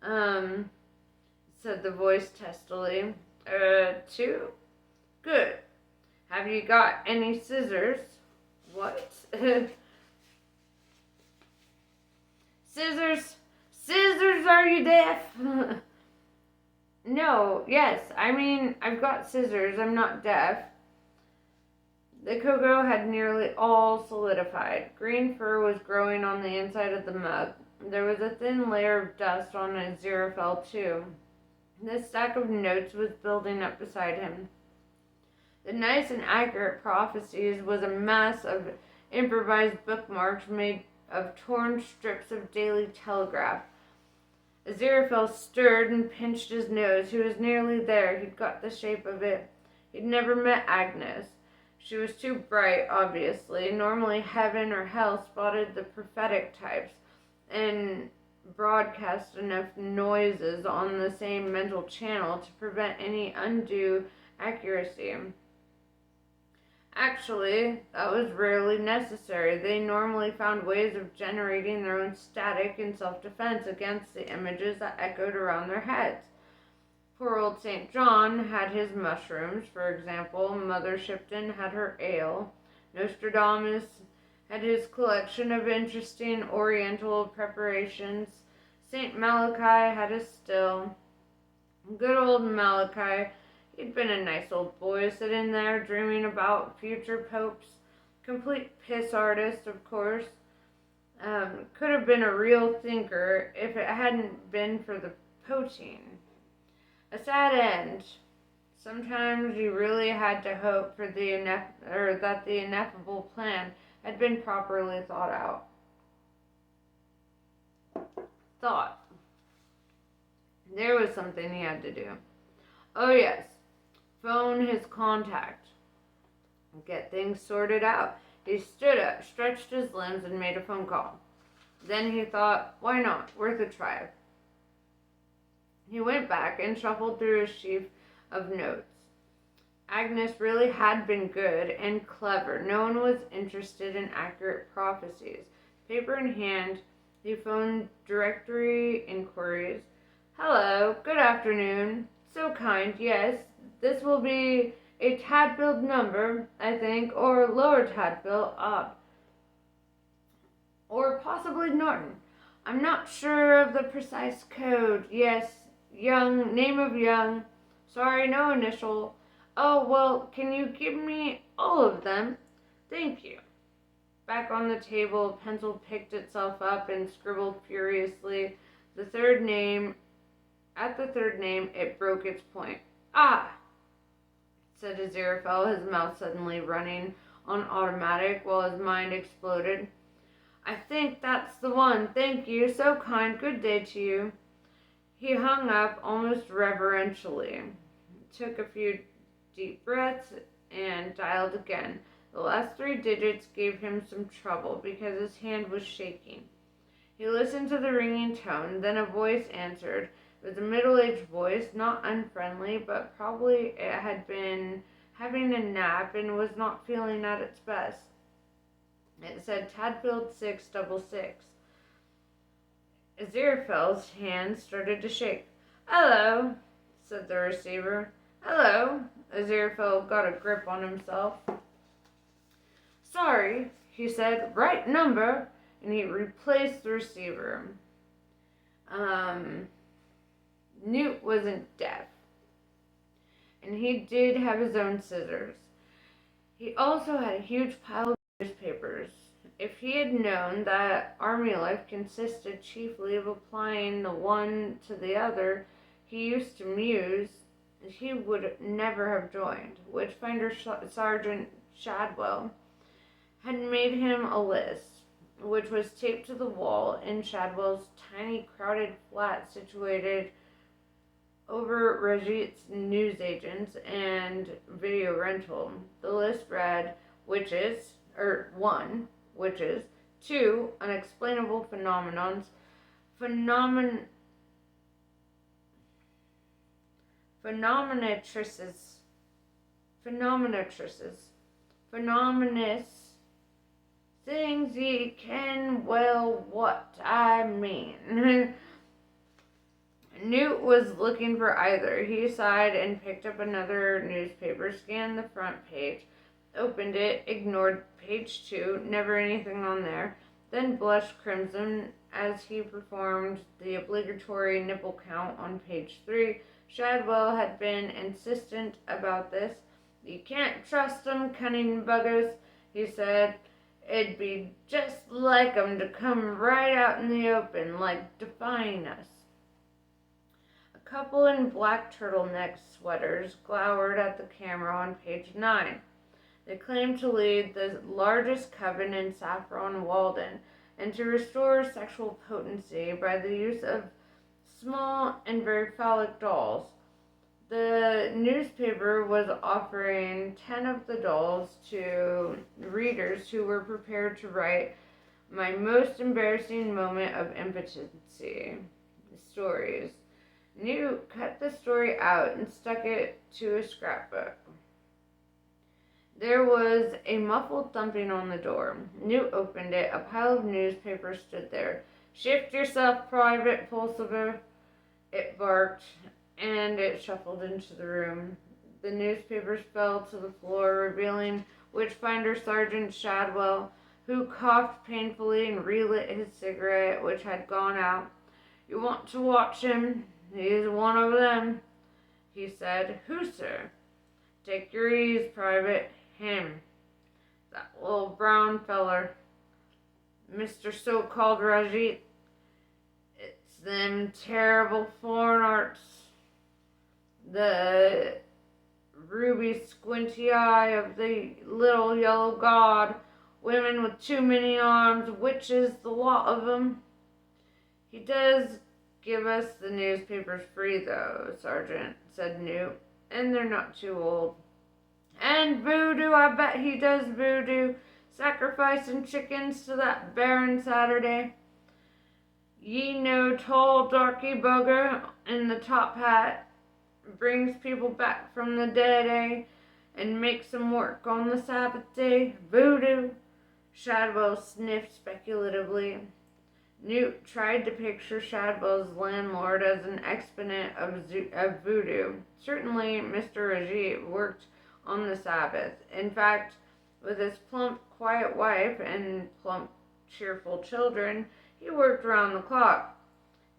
Said the voice testily. 2? Good. Have you got any scissors? What? Scissors? Scissors, are you deaf? No, Oh, yes, I mean, I've got scissors, I'm not deaf. The cocoa had nearly all solidified. Green fur was growing on the inside of the mug. There was a thin layer of dust on Aziraphale, too. The stack of notes was building up beside him. The nice and accurate prophecies was a mass of improvised bookmarks made of torn strips of Daily Telegraph. Aziraphale stirred and pinched his nose. He was nearly there. He'd got the shape of it. He'd never met Agnes. She was too bright, obviously. Normally heaven or hell spotted the prophetic types and broadcast enough noises on the same mental channel to prevent any undue accuracy. Actually, that was rarely necessary. They normally found ways of generating their own static in self-defense against the images that echoed around their heads. Poor old St. John had his mushrooms, for example. Mother Shipton had her ale. Nostradamus had his collection of interesting oriental preparations. St. Malachi had his still. Good old Malachi, he'd been a nice old boy sitting there dreaming about future popes. Complete piss artist, of course. Could have been a real thinker if it hadn't been for the poaching. A sad end. Sometimes you really had to hope for that the ineffable plan had been properly thought out. There was something he had to do. Oh yes, phone his contact. Get things sorted out. He stood up, stretched his limbs, and made a phone call. Then he thought, why not? Worth a try. He went back and shuffled through a sheaf of notes. Agnes really had been good and clever. No one was interested in accurate prophecies. Paper in hand, he phoned directory inquiries. Hello, good afternoon. So kind, yes. This will be a Tadfield number, I think, or Lower Tadfield, or possibly Norton. I'm not sure of the precise code. Yes, Young, name of Young. Sorry, no initial. Oh, well, can you give me all of them? Thank you. Back on the table, a pencil picked itself up and scribbled furiously. At the third name, it broke its point. Ah, said Aziraphale, his mouth suddenly running on automatic while his mind exploded. I think that's the one. Thank you. So kind. Good day to you. He hung up almost reverentially, took a few deep breaths, and dialed again. The last 3 digits gave him some trouble because his hand was shaking. He listened to the ringing tone, then a voice answered. It was a middle-aged voice, not unfriendly, but probably it had been having a nap and was not feeling at its best. It said Tadfield 666. Aziraphale's hand started to shake. Hello, said the receiver. Hello. Aziraphale got a grip on himself. Sorry, he said. Right number. And he replaced the receiver. Newt wasn't deaf. And he did have his own scissors. He also had a huge pile of newspapers. If he had known that army life consisted chiefly of applying the one to the other, he used to muse, he would never have joined. Witchfinder Sergeant Shadwell had made him a list, which was taped to the wall in Shadwell's tiny, crowded flat situated over Regit's newsagents and video rental. The list read, witches, 1, witches, 2, unexplainable phenomenons, phenomenatrices, phenomenous, things ye can well what I mean. Newt was looking for either. He sighed and picked up another newspaper, scanned the front page, opened it, ignored page 2, never anything on there, then blushed crimson as he performed the obligatory nipple count on page 3, Shadwell had been insistent about this. "You can't trust 'em, cunning buggers," he said. "It'd be just like 'em to come right out in the open, like defying us." A couple in black turtleneck sweaters glowered at the camera on page 9. They claimed to lead the largest coven in Saffron Walden and to restore sexual potency by the use of small and very phallic dolls. The newspaper was offering 10 of the dolls to readers who were prepared to write "My most embarrassing moment of impotency" stories. Newt cut the story out and stuck it to a scrapbook. There was a muffled thumping on the door. Newt opened it. A pile of newspapers stood there. "Shift yourself, Private Pulsiver," it barked, and it shuffled into the room. The newspapers fell to the floor, revealing Witchfinder Sergeant Shadwell, who coughed painfully and relit his cigarette, which had gone out. "You want to watch him? He's one of them," he said. "Who, sir?" "Take your ease, Private. Him. That little brown feller. Mr. So-called Rajit. It's them terrible foreign arts. The ruby squinty eye of the little yellow god. Women with too many arms. Witches, the lot of 'em." "He does give us the newspapers free, though, Sergeant," said Newt, "and they're not too old." "And voodoo, I bet he does voodoo, sacrificing chickens to that Baron Saturday. Ye know tall darky bugger in the top hat brings people back from the dead, eh, and makes 'em work on the Sabbath day. Voodoo." Shadwell sniffed speculatively. Newt tried to picture Shadwell's landlord as an exponent of voodoo. Certainly Mr. Rajit worked on the Sabbath. In fact, with his plump, quiet wife and plump, cheerful children, he worked round the clock.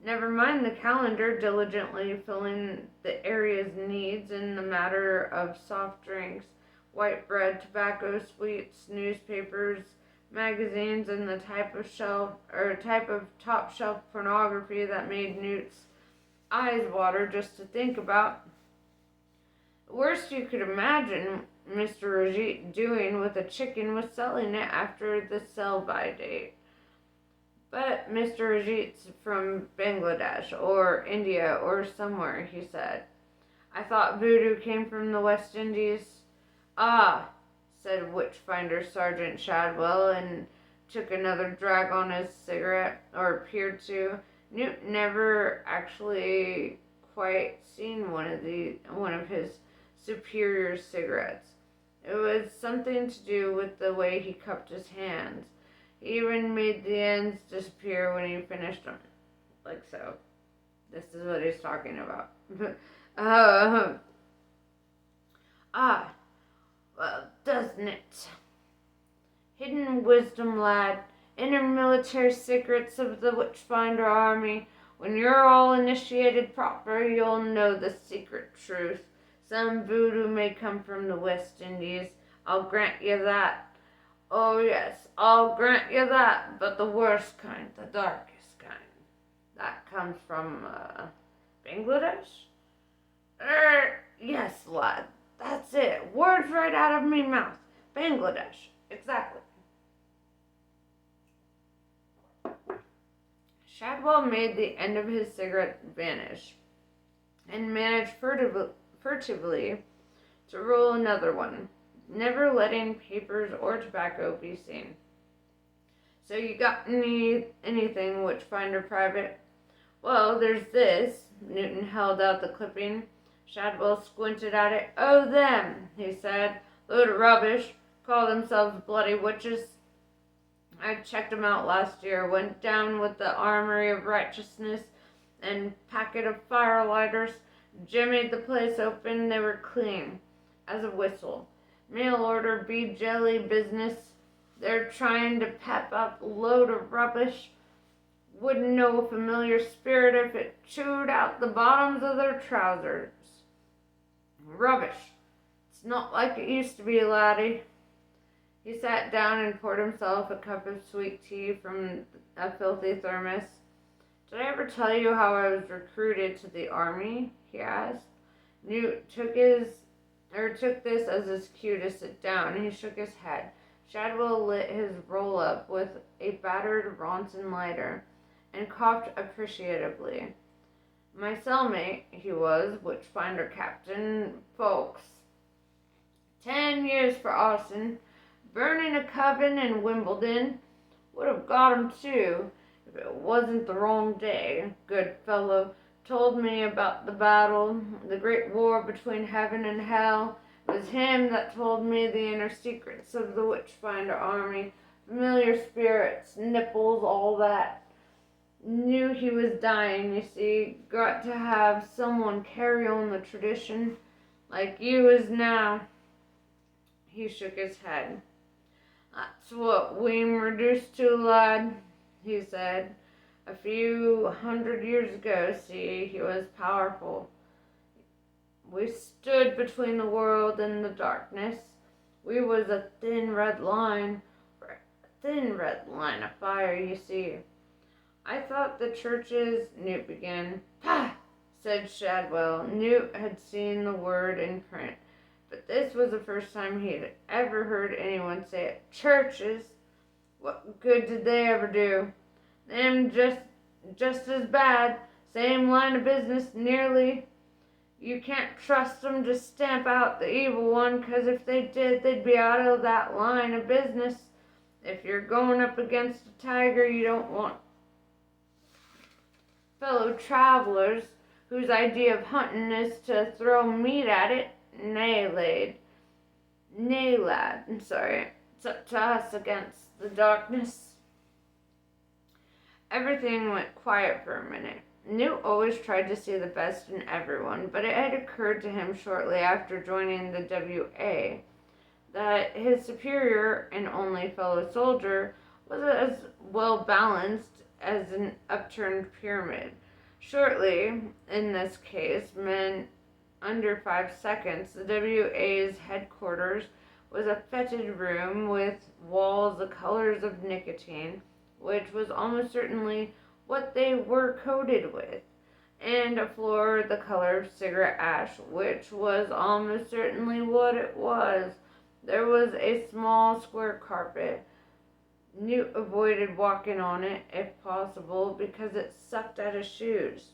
Never mind the calendar, diligently filling the area's needs in the matter of soft drinks, white bread, tobacco, sweets, newspapers, magazines, and the type of top shelf pornography that made Newt's eyes water just to think about. The worst you could imagine Mr. Rajit doing with a chicken was selling it after the sell-by date. "But Mr. Rajit's from Bangladesh or India or somewhere," he said. "I thought voodoo came from the West Indies." "Ah," said Witchfinder Sergeant Shadwell, and took another drag on his cigarette, or appeared to. Newt never actually quite seen one of his superior's cigarettes. It was something to do with the way he cupped his hands. He even made the ends disappear when he finished them. Like so. This is what he's talking about. Well, doesn't it? Hidden wisdom, lad. Inner military secrets of the Witchfinder army. When you're all initiated proper, you'll know the secret truth. Some voodoo may come from the West Indies. I'll grant you that. Oh yes, I'll grant you that. But the worst kind, the darkest kind, that comes from Bangladesh? Yes, lad. That's it. Words right out of me mouth. Bangladesh. Exactly. Shadwell made the end of his cigarette vanish and managed furtively to roll another one, never letting papers or tobacco be seen. "So you got anything, Witchfinder Private?" "Well, there's this." Newton held out the clipping. Shadwell squinted at it. "Oh, them," he said. "Load of rubbish. Call themselves bloody witches. I checked 'em out last year. Went down with the Armory of Righteousness and packet of firelighters. Jimmied the place open. They were clean as a whistle. Mail order bee jelly business. They're trying to pep up a load of rubbish. wouldn't know a familiar spirit if it chewed out the bottoms of their trousers. Rubbish. It's not like it used to be, laddie. He sat down and poured himself a cup of sweet tea from a filthy thermos. Did I ever tell you how I was recruited to the army? He asked. Newt took this as his cue to sit down, and he shook his head. Shadwell lit his roll-up with a battered Ronson lighter and coughed appreciatively. My cellmate, he was, Witchfinder Captain Fawkes. 10 years for arson. Burning a coven in Wimbledon. Would have got him too, if it wasn't the wrong day. Good fellow. Told me about the battle, the great war between heaven and hell. It was him that told me the inner secrets of the Witchfinder army. Familiar spirits, nipples, all that. Knew he was dying, you see. Got to have someone carry on the tradition, like you is now. He shook his head. That's what we'm reduced to, lad, he said. A few hundred years ago, see, he was powerful. We stood between the world and the darkness. We was a thin red line of fire, you see. I thought the churches, Newt began. Pah! Said Shadwell. Newt had seen the word in print, but this was the first time he had ever heard anyone say it. Churches? What good did they ever do? Them just as bad. Same line of business, nearly. You can't trust them to stamp out the evil one, 'cause if they did, they'd be out of that line of business. If you're going up against a tiger, you don't want fellow travelers whose idea of hunting is to throw meat at it. Nay, lad, it's up to us against the darkness. Everything went quiet for a minute. Newt always tried to see the best in everyone, but it had occurred to him shortly after joining the WA that his superior and only fellow soldier was as well balanced as an upturned pyramid. Shortly, in this case, meant under 5 seconds, the WA's headquarters was a fetid room with walls the colors of nicotine, which was almost certainly what they were coated with, and a floor the color of cigarette ash, which was almost certainly what it was. There was a small square carpet. Newt avoided walking on it, if possible, because it sucked at his shoes.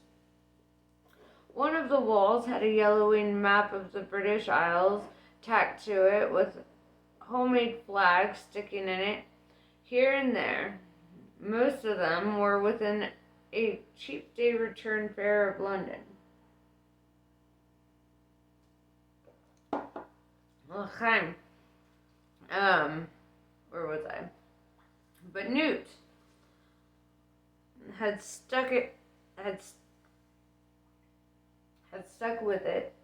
One of the walls had a yellowing map of the British Isles tacked to it, with homemade flags sticking in it here and there. Most of them were within a cheap day return fare of London. Okay. Where was I? But Newt had stuck with it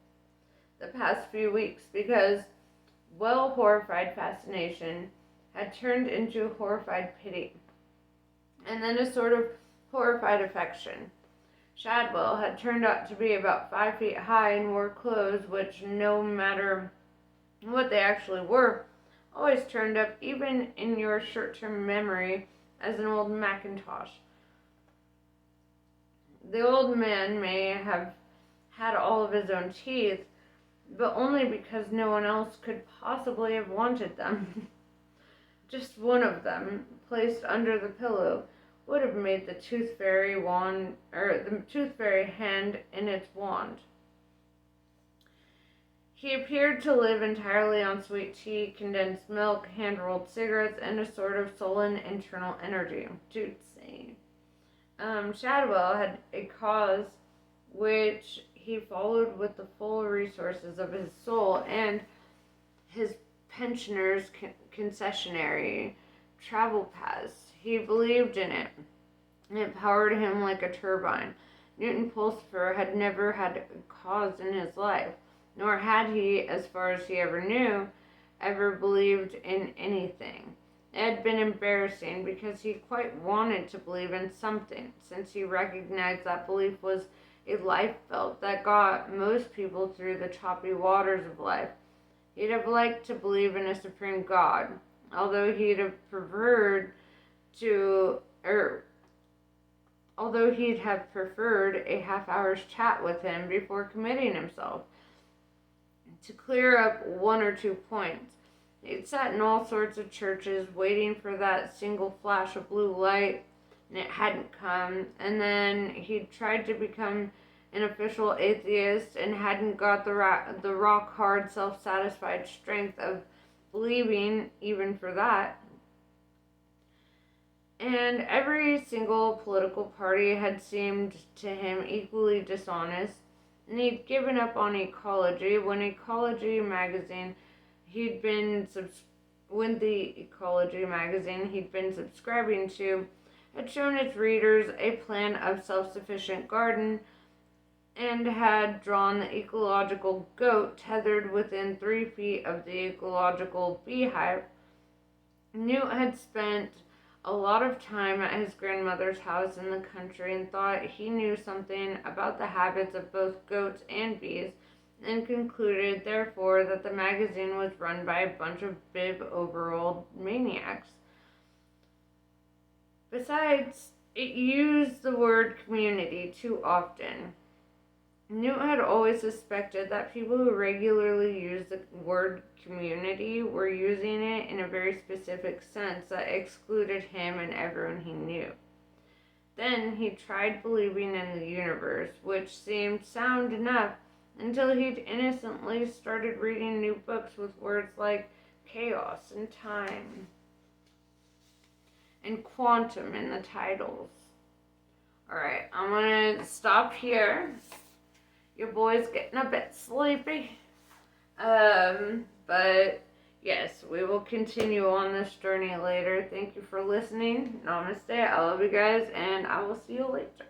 the past few weeks because, well, horrified fascination had turned into horrified pity, and then a sort of horrified affection. Shadwell had turned out to be about 5 feet high and wore clothes which, no matter what they actually were, always turned up, even in your short-term memory, as an old Macintosh. The old man may have had all of his own teeth, but only because no one else could possibly have wanted them. Just one of them, placed under the pillow, would have made the tooth fairy hand in its wand. He appeared to live entirely on sweet tea, condensed milk, hand-rolled cigarettes, and a sort of sullen internal energy. Tootsy. Shadwell had a cause which he followed with the full resources of his soul and his pensioner's concessionary travel pass. He believed in it, and it powered him like a turbine. Newton Pulsifer had never had a cause in his life, nor had he, as far as he ever knew, ever believed in anything. It had been embarrassing because he quite wanted to believe in something, since he recognized that belief was a life belt that got most people through the choppy waters of life. He'd have liked to believe in a supreme God, although he'd have preferred to, or although he'd have preferred a half-hour's chat with him before committing himself. To clear up one or two points, he'd sat in all sorts of churches waiting for that single flash of blue light, and it hadn't come. And then he'd tried to become an official atheist and hadn't got the rock-hard, self-satisfied strength of believing even for that. And every single political party had seemed to him equally dishonest, and he'd given up on ecology when when the ecology magazine he'd been subscribing to had shown its readers a plan of self-sufficient garden and had drawn the ecological goat tethered within 3 feet of the ecological beehive. Newt had spent a lot of time at his grandmother's house in the country and thought he knew something about the habits of both goats and bees, and concluded, therefore, that the magazine was run by a bunch of bib-overalled maniacs. Besides, it used the word community too often. Newt had always suspected that people who regularly used the word community were using it in a very specific sense that excluded him and everyone he knew. Then he tried believing in the universe, which seemed sound enough until he'd innocently started reading new books with words like chaos and time and quantum in the titles. Alright, I'm gonna stop here. Your boy's getting a bit sleepy. But yes, we will continue on this journey later. Thank you for listening. Namaste. I love you guys, and I will see you later.